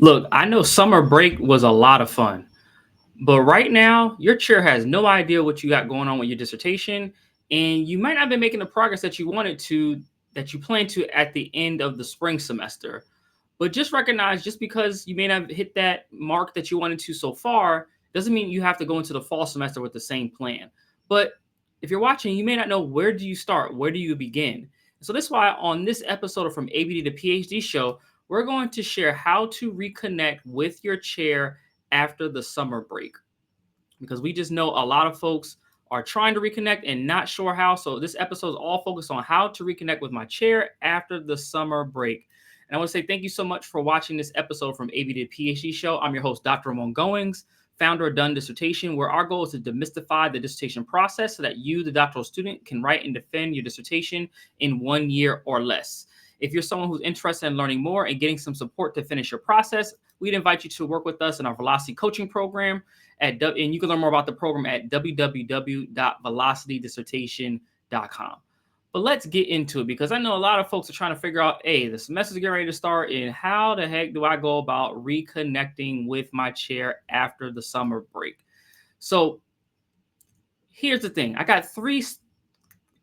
Look, I know summer break was a lot of fun, but right now your chair has no idea what you got going on with your dissertation, and you might not be making the progress that you wanted to, that you plan to at the end of the spring semester. But just recognize just because you may not hit that mark that you wanted to so far doesn't mean you have to go into the fall semester with the same plan. But if you're watching, you may not know where do you start, where do you begin. So that's why on this episode of From ABD to PhD show, we're going to share how to reconnect with your chair after the summer break, because we just know a lot of folks are trying to reconnect and not sure how. So this episode is all focused on how to reconnect with my chair after the summer break. And I want to say thank you so much for watching this episode from ABD to PhD show. I'm your host, Dr. Ramon Goings, founder of Done Dissertation, where our goal is to demystify the dissertation process so that you, the doctoral student, can write and defend your dissertation in 1 year or less. If you're someone who's interested in learning more and getting some support to finish your process, we'd invite you to work with us in our Velocity Coaching Program and you can learn more about the program at www.velocitydissertation.com. But let's get into it, because I know a lot of folks are trying to figure out, hey, the semester's getting ready to start, and how the heck do I go about reconnecting with my chair after the summer break? So here's the thing. I got three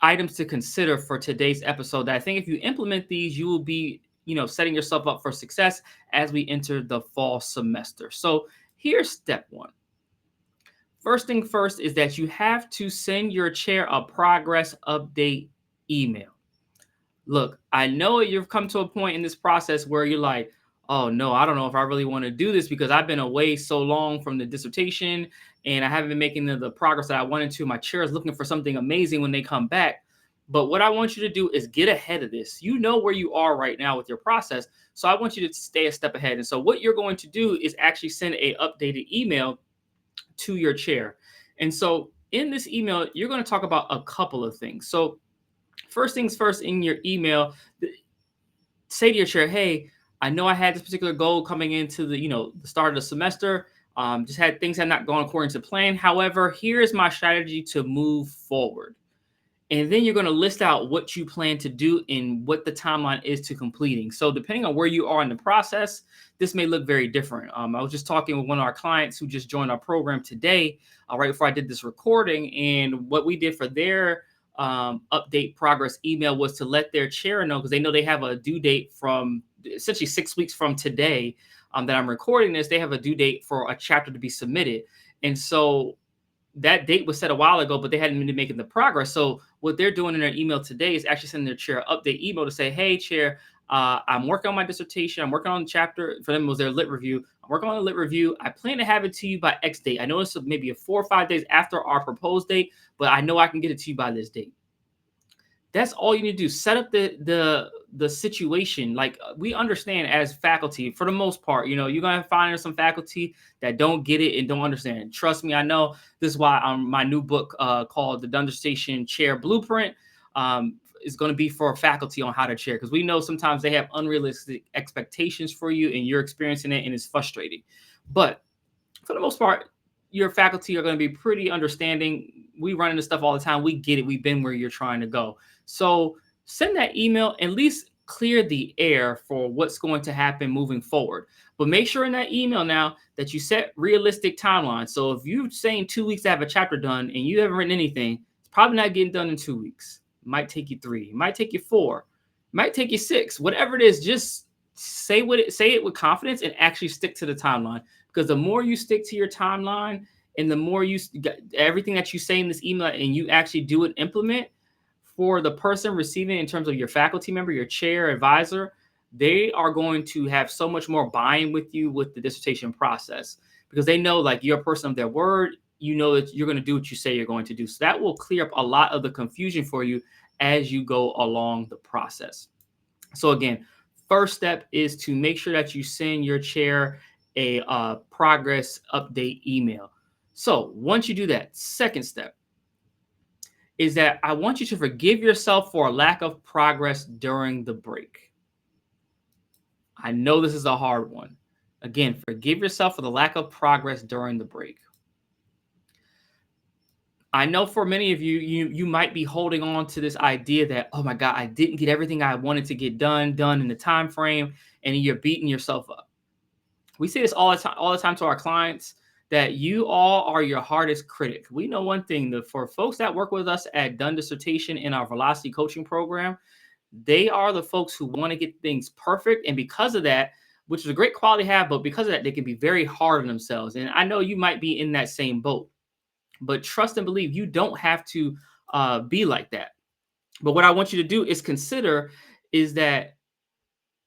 items to consider for today's episode that I think if you implement these, you will be, setting yourself up for success as we enter the fall semester. So here's step one. First thing first is that you have to send your chair a progress update email. Look, I know you've come to a point in this process where you're like, oh no, I don't know if I really want to do this because I've been away so long from the dissertation and I haven't been making the progress that I wanted to. My chair is looking for something amazing when they come back. But what I want you to do is get ahead of this. You know where you are right now with your process. So I want you to stay a step ahead. And so what you're going to do is actually send a updated email to your chair. And so in this email, you're going to talk about a couple of things. So first things first, in your email, say to your chair, hey, I know I had this particular goal coming into the start of the semester. Just had things had not gone according to plan. However, here's my strategy to move forward. And then you're going to list out what you plan to do and what the timeline is to completing. So depending on where you are in the process, this may look very different. I was just talking with one of our clients who just joined our program today, right before I did this recording. And what we did for their update progress email was to let their chair know, because they know they have a due date from essentially 6 weeks from today that I'm recording this. They have a due date for a chapter to be submitted. And so that date was set a while ago, but they hadn't been making the progress. So what they're doing in their email today is actually sending their chair update email to say, hey, chair, I'm working on my dissertation. I'm working on the chapter. For them, it was their lit review. I'm working on the lit review. I plan to have it to you by X date. I know it's maybe 4 or 5 days after our proposed date, but I know I can get it to you by this date. That's all you need to do. Set up the situation. Like, we understand as faculty, for the most part, you're going to find some faculty that don't get it and don't understand. Trust me, I know. This is why my new book called The Dissertation Chair Blueprint is going to be for faculty on how to chair, because we know sometimes they have unrealistic expectations for you and you're experiencing it and it's frustrating. But for the most part, your faculty are going to be pretty understanding. We run into stuff all the time. We get it. We've been where you're trying to go. So send that email, at least clear the air for what's going to happen moving forward. But make sure in that email now that you set realistic timelines. So if you're saying 2 weeks to have a chapter done and you haven't written anything, it's probably not getting done in 2 weeks. It might take you 3. It might take you 4. It might take you 6. Whatever it is, just say it with confidence and actually stick to the timeline. Because the more you stick to your timeline and the more everything that you say in this email and you actually do it, implement, for the person receiving in terms of your faculty member, your chair, advisor, they are going to have so much more buy-in with you with the dissertation process, because they know, like, you're a person of their word. You know that you're going to do what you say you're going to do. So that will clear up a lot of the confusion for you as you go along the process. So again, first step is to make sure that you send your chair a progress update email. So once you do that, second step is that I want you to forgive yourself for a lack of progress during the break. I know this is a hard one. Again, forgive yourself for the lack of progress during the break. I know for many of you, you might be holding on to this idea that, oh my God, I didn't get everything I wanted to get done in the time frame, and you're beating yourself up. We say this all the time to our clients, that you all are your hardest critic. We know one thing, that for folks that work with us at Done Dissertation in our Velocity Coaching Program, they are the folks who want to get things perfect. And because of that, which is a great quality to have, but because of that, they can be very hard on themselves. And I know you might be in that same boat, but trust and believe you don't have to be like that. But what I want you to do is consider is that,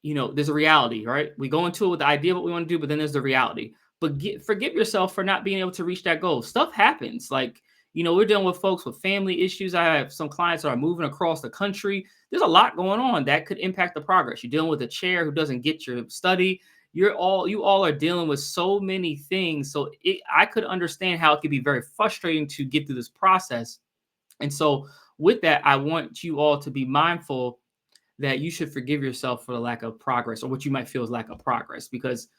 there's a reality, right? We go into it with the idea of what we want to do, but then there's the reality. But forgive yourself for not being able to reach that goal. Stuff happens. Like, we're dealing with folks with family issues. I have some clients that are moving across the country. There's a lot going on that could impact the progress. You're dealing with a chair who doesn't get your study. You all are dealing with so many things. So I could understand how it could be very frustrating to get through this process. And so with that, I want you all to be mindful that you should forgive yourself for the lack of progress, or what you might feel is lack of progress, because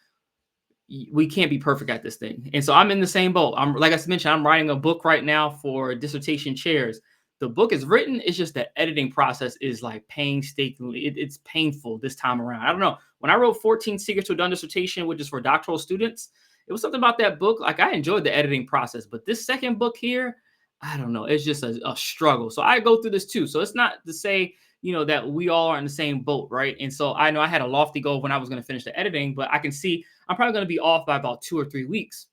we can't be perfect at this thing. And so I'm in the same boat. Like I mentioned, I'm writing a book right now for dissertation chairs. The book is written. It's just the editing process is like painstakingly. It's painful this time around. I don't know. When I wrote 14 Secrets to a Done Dissertation, which is for doctoral students, it was something about that book. Like, I enjoyed the editing process, but this second book here, I don't know. It's just a struggle. So I go through this too. So it's not to say, that we all are in the same boat, right? And so I know I had a lofty goal when I was going to finish the editing, but I can see I'm probably going to be off by about 2 or 3 weeks.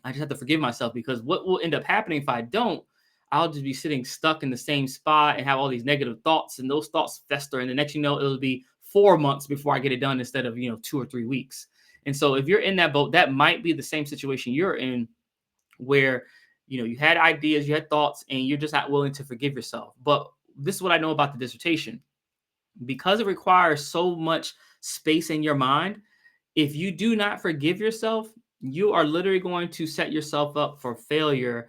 I just have to forgive myself, because what will end up happening if I don't, I'll just be sitting stuck in the same spot and have all these negative thoughts, and those thoughts fester. And the next, it'll be 4 months before I get it done instead of, 2 or 3 weeks. And so if you're in that boat, that might be the same situation you're in, where, you had ideas, you had thoughts, and you're just not willing to forgive yourself. But this is what I know about the dissertation. Because it requires so much space in your mind, if you do not forgive yourself, you are literally going to set yourself up for failure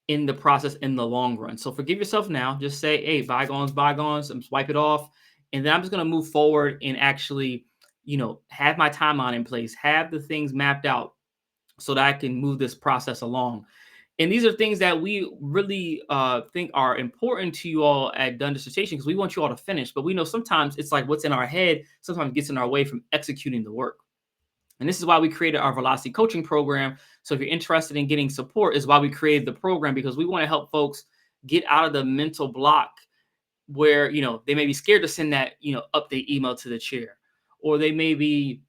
in the process in the long run. So forgive yourself now. Just say, hey, bygones, bygones, and swipe it off. And then I'm just going to move forward and actually, have my timeline in place, have the things mapped out so that I can move this process along. And these are things that we really think are important to you all at Done Dissertation, because we want you all to finish. But we know sometimes it's like what's in our head sometimes gets in our way from executing the work. And this is why we created our Velocity Coaching Program. So if you're interested in getting support, is why we created the program, because we want to help folks get out of the mental block where, they may be scared to send that, update email to the chair, or they may be,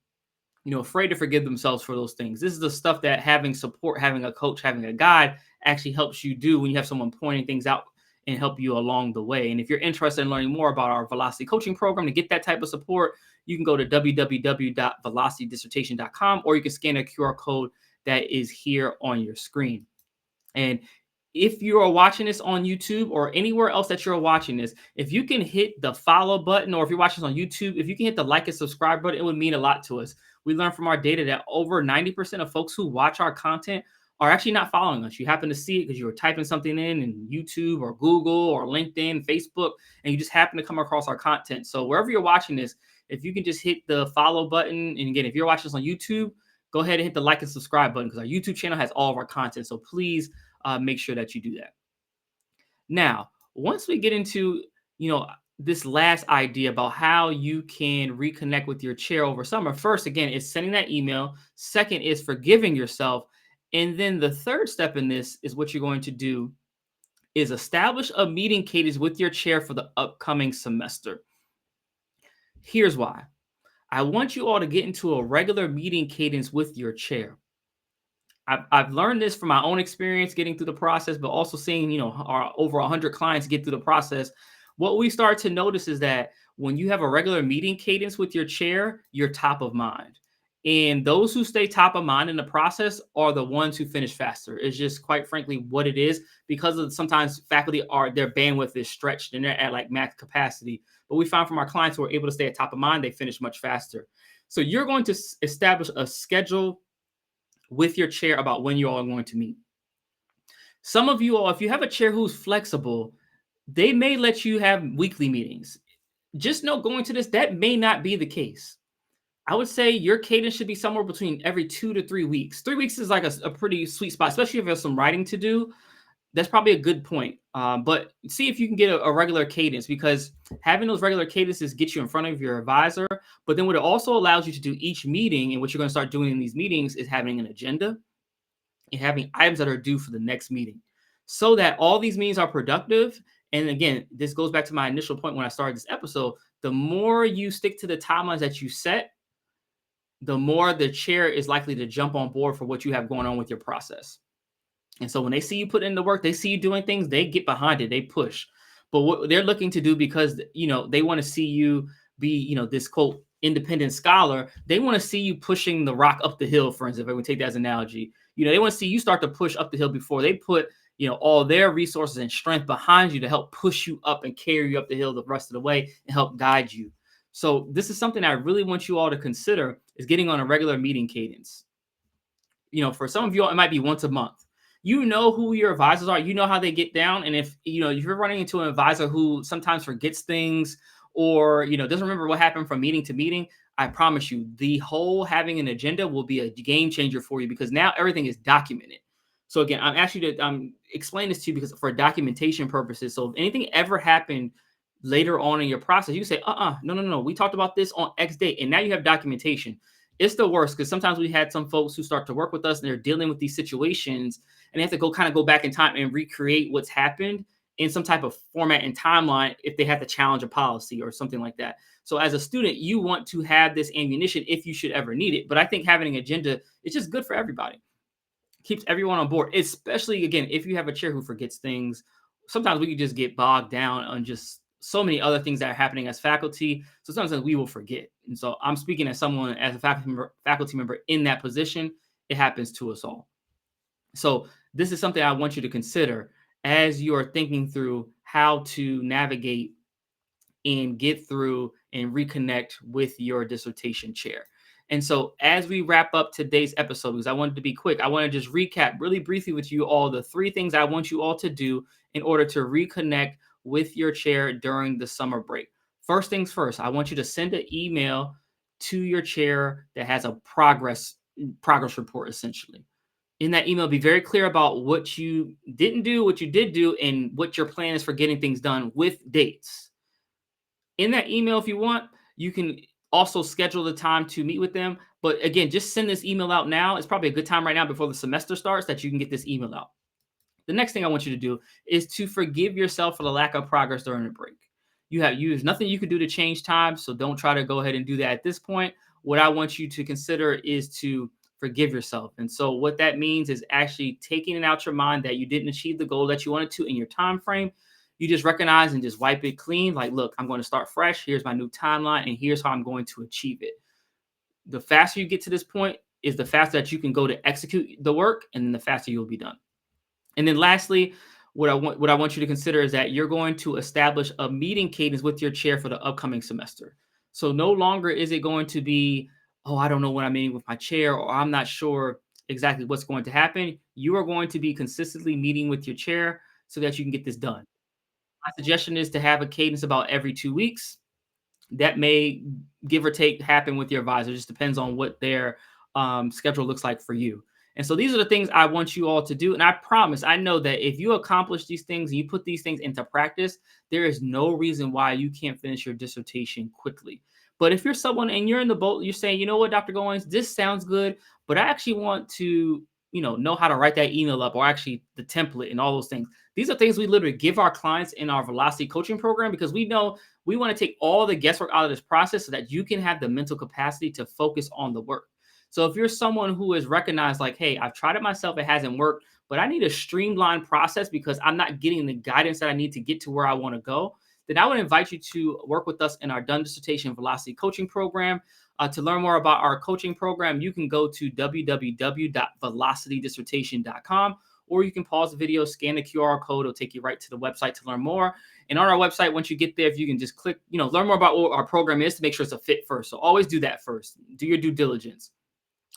afraid to forgive themselves for those things. This is the stuff that having support, having a coach, having a guide actually helps you do when you have someone pointing things out and help you along the way. And if you're interested in learning more about our Velocity Coaching Program to get that type of support, you can go to www.velocitydissertation.com, or you can scan a QR code that is here on your screen. And if you are watching this on YouTube or anywhere else that you're watching this, if you can hit the follow button, or if you're watching this on YouTube, if you can hit the like and subscribe button, it would mean a lot to us. We learned from our data that over 90% of folks who watch our content are actually not following us. You happen to see it because you were typing something in YouTube or Google or LinkedIn, Facebook, and you just happen to come across our content. So wherever you're watching this, if you can just hit the follow button, and again, if you're watching this on YouTube, go ahead and hit the like and subscribe button, because our YouTube channel has all of our content. So please make sure that you do that. Now, once we get into, this last idea about how you can reconnect with your chair over summer, first, again, is sending that email. Second is forgiving yourself. And then the third step in this is what you're going to do is establish a meeting cadence with your chair for the upcoming semester. Here's why. I want you all to get into a regular meeting cadence with your chair. I've learned this from my own experience getting through the process, but also seeing, our over 100 clients get through the process. What we start to notice is that when you have a regular meeting cadence with your chair, you're top of mind. And those who stay top of mind in the process are the ones who finish faster. It's just quite frankly what it is, because of sometimes faculty their bandwidth is stretched and they're at like max capacity. But we found from our clients who are able to stay at top of mind, they finish much faster. So you're going to establish a schedule with your chair about when you all are going to meet. Some of you all, if you have a chair who's flexible, they may let you have weekly meetings. Just know going to this, that may not be the case. I would say your cadence should be somewhere between every 2 to 3 weeks. 3 weeks is like a pretty sweet spot, especially if there's some writing to do. That's probably a good point. But see if you can get a regular cadence, because having those regular cadences gets you in front of your advisor. But then what it also allows you to do each meeting, and what you're going to start doing in these meetings, is having an agenda and having items that are due for the next meeting, so that all these meetings are productive. And again, this goes back to my initial point when I started this episode. The more you stick to the timelines that you set, the more the chair is likely to jump on board for what you have going on with your process. And so when they see you put in the work, they see you doing things, they get behind it, they push. But what they're looking to do, because they want to see you be, this quote independent scholar, they want to see you pushing the rock up the hill, for instance, if I would take that as an analogy. They want to see you start to push up the hill before they put, all their resources and strength behind you to help push you up and carry you up the hill the rest of the way and help guide you. So this is something I really want you all to consider, is getting on a regular meeting cadence. For some of you, it might be once a month. You know who your advisors are. You know how they get down. And if you're running into an advisor who sometimes forgets things, or doesn't remember what happened from meeting to meeting, I promise you, the whole having an agenda will be a game changer for you, because now everything is documented. So again, I'm actually to explain this to you because for documentation purposes. So if anything ever happened later on in your process, you can say, no, we talked about this on X date, and now you have documentation. It's the worst, because sometimes we had some folks who start to work with us and they're dealing with these situations, and they have to go back in time and recreate what's happened in some type of format and timeline if they have to challenge a policy or something like that. So as a student, you want to have this ammunition if you should ever need it. But I think having an agenda is just good for everybody. Keeps everyone on board, especially, again, if you have a chair who forgets things. Sometimes we can just get bogged down on just so many other things that are happening as faculty. So sometimes we will forget. And so I'm speaking as someone, as a faculty member in that position. It happens to us all. So this is something I want you to consider as you are thinking through how to navigate and get through and reconnect with your dissertation chair. And so as we wrap up today's episode, because I wanted to be quick, I want to just recap really briefly with you all the 3 things I want you all to do in order to reconnect with your chair during the summer break. First things first, I want you to send an email to your chair that has a progress report, essentially. In that email, be very clear about what you didn't do, what you did do, and what your plan is for getting things done with dates. In that email, if you want, you can also schedule the time to meet with them. But again, just send this email out now. It's probably a good time right now before the semester starts that you can get this email out. The next thing I want you to do is to forgive yourself for the lack of progress during the break. There's nothing you can do to change time, so don't try to go ahead and do that at this point. What I want you to consider is to forgive yourself. And so what that means is actually taking it out your mind that you didn't achieve the goal that you wanted to in your time frame. You just recognize and just wipe it clean. Like, look, I'm going to start fresh. Here's my new timeline, and here's how I'm going to achieve it. The faster you get to this point is the faster that you can go to execute the work, and then the faster you'll be done. And then lastly, what I want you to consider is that you're going to establish a meeting cadence with your chair for the upcoming semester. So no longer is it going to be, I don't know when I'm meeting with my chair, or I'm not sure exactly what's going to happen. You are going to be consistently meeting with your chair so that you can get this done. My suggestion is to have a cadence about every 2 weeks. That may, give or take, happen with your advisor. It just depends on what their schedule looks like for you. And so these are the things I want you all to do. And I promise, I know that if you accomplish these things and you put these things into practice, there is no reason why you can't finish your dissertation quickly. But if you're someone and you're in the boat, you're saying, you know what, Dr. Goins, this sounds good, but I actually want to, know how to write that email up, or actually the template and all those things. These are things we literally give our clients in our Velocity coaching program, because we know we want to take all the guesswork out of this process so that you can have the mental capacity to focus on the work. So if you're someone who is recognized like, hey, I've tried it myself, it hasn't worked, but I need a streamlined process because I'm not getting the guidance that I need to get to where I want to go, then I would invite you to work with us in our Done Dissertation Velocity coaching program. To learn more about our coaching program, you can go to www.velocitydissertation.com, or you can pause the video, scan the QR code. It'll take you right to the website to learn more. And on our website, once you get there, if you can just click, learn more about what our program is to make sure it's a fit first. So always do that first. Do your due diligence.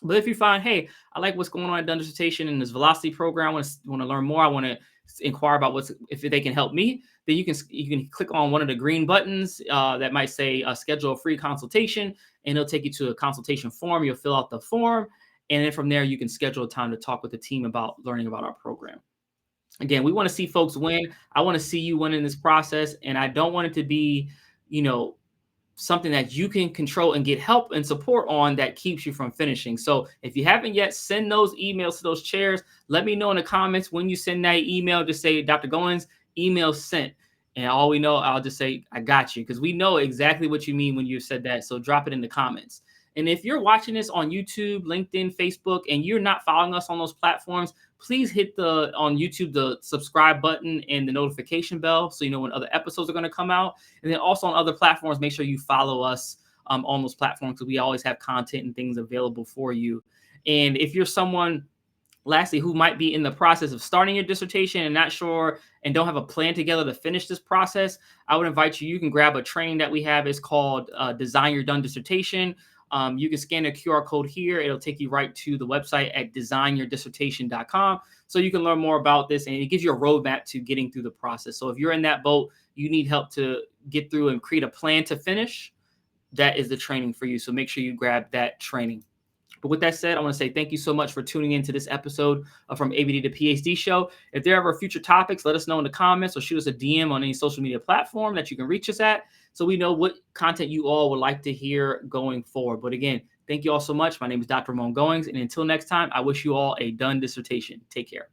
But if you find, hey, I like what's going on at Done Dissertation in this Velocity program, I want to learn more, I want to inquire about if they can help me, then you can click on one of the green buttons that might say schedule a free consultation, and it'll take you to a consultation form. You'll fill out the form, and then from there you can schedule a time to talk with the team about learning about our program. Again, we want to see folks win. I want to see you win in this process, and I don't want it to be, you know, something that you can control and get help and support on that keeps you from finishing. So if you haven't yet, send those emails to those chairs. Let me know in the comments when you send that email. Just say, Dr. Goins, email sent. And all we know, I'll just say, I got you, because we know exactly what you mean when you said that. So drop it in the comments. And if you're watching this on YouTube, LinkedIn, Facebook, and you're not following us on those platforms, please hit the on YouTube the subscribe button and the notification bell so you know when other episodes are going to come out. And then also on other platforms, make sure you follow us on those platforms, because we always have content and things available for you. And if you're someone, lastly, who might be in the process of starting your dissertation and not sure and don't have a plan together to finish this process, I would invite you. You can grab a training that we have. It's called Design Your Done Dissertation. You can scan a QR code here. It'll take you right to the website at designyourdissertation.com. So you can learn more about this, and it gives you a roadmap to getting through the process. So if you're in that boat, you need help to get through and create a plan to finish, that is the training for you. So make sure you grab that training. But with that said, I want to say thank you so much for tuning into this episode of From ABD to PhD Show. If there are ever future topics, let us know in the comments or shoot us a DM on any social media platform that you can reach us at, so we know what content you all would like to hear going forward. But again, thank you all so much. My name is Dr. Ramon Goings, and until next time, I wish you all a done dissertation. Take care.